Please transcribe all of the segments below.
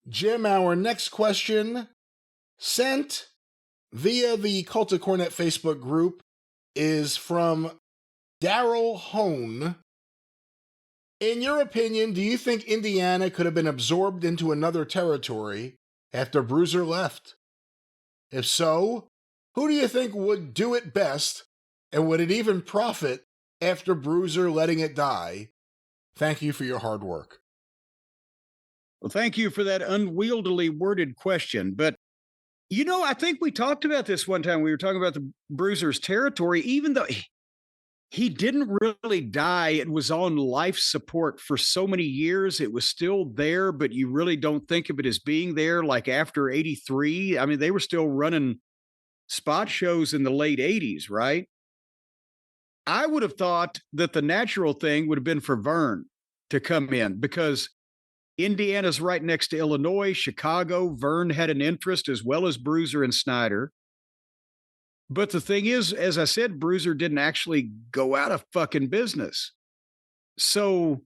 Jim, our next question, sent via the Cult of Cornette Facebook group, is from Daryl Hone. In your opinion, do you think Indiana could have been absorbed into another territory after Bruiser left? If so, who do you think would do it best, and would it even profit after Bruiser letting it die? Thank you for your hard work. Well, thank you for that unwieldily worded question. But, I think we talked about this one time. We were talking about the Bruiser's territory. Even though he didn't really die, it was on life support for so many years. It was still there, but you really don't think of it as being there. Like after 83, I mean, they were still running spot shows in the late 80s, right? I would have thought that the natural thing would have been for Vern to come in because Indiana's right next to Illinois, Chicago. Vern had an interest as well as Bruiser and Snyder. But the thing is, as I said, Bruiser didn't actually go out of fucking business. So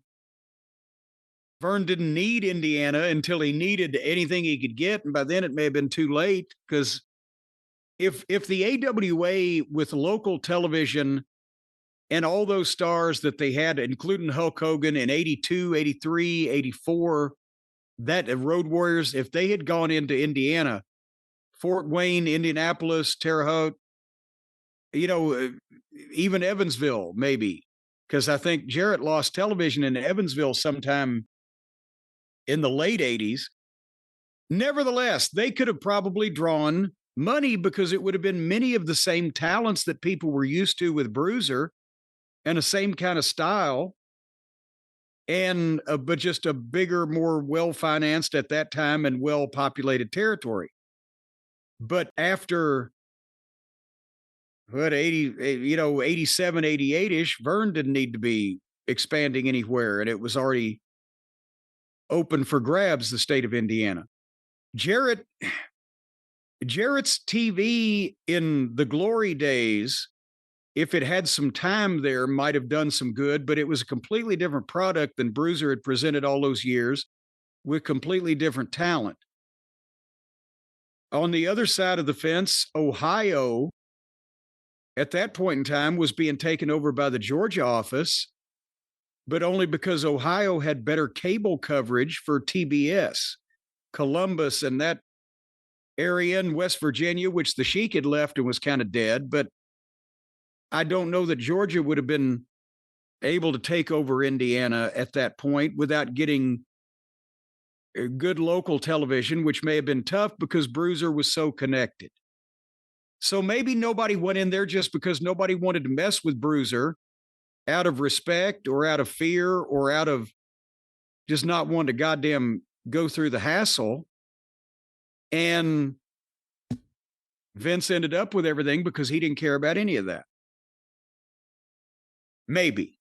Vern didn't need Indiana until he needed anything he could get. And by then it may have been too late because if the AWA with local television and all those stars that they had, including Hulk Hogan in 82, 83, 84, that Road Warriors, if they had gone into Indiana, Fort Wayne, Indianapolis, Terre Haute, even Evansville, maybe, because I think Jarrett lost television in Evansville sometime in the late 80s. Nevertheless, they could have probably drawn money because it would have been many of the same talents that people were used to with Bruiser and the same kind of style. And but just a bigger, more well-financed at that time and well-populated territory. But after 87, 88-ish, Vern didn't need to be expanding anywhere, and it was already open for grabs, the state of Indiana. Jarrett's TV in the glory days, if it had some time there, might have done some good, but it was a completely different product than Bruiser had presented all those years with completely different talent. On the other side of the fence, Ohio, at that point in time, was being taken over by the Georgia office, but only because Ohio had better cable coverage for TBS. Columbus and that area in West Virginia, which the Sheik had left and was kind of dead, but I don't know that Georgia would have been able to take over Indiana at that point without getting good local television, which may have been tough because Bruiser was so connected. So maybe nobody went in there just because nobody wanted to mess with Bruiser out of respect or out of fear or out of just not wanting to goddamn go through the hassle. And Vince ended up with everything because he didn't care about any of that. Maybe.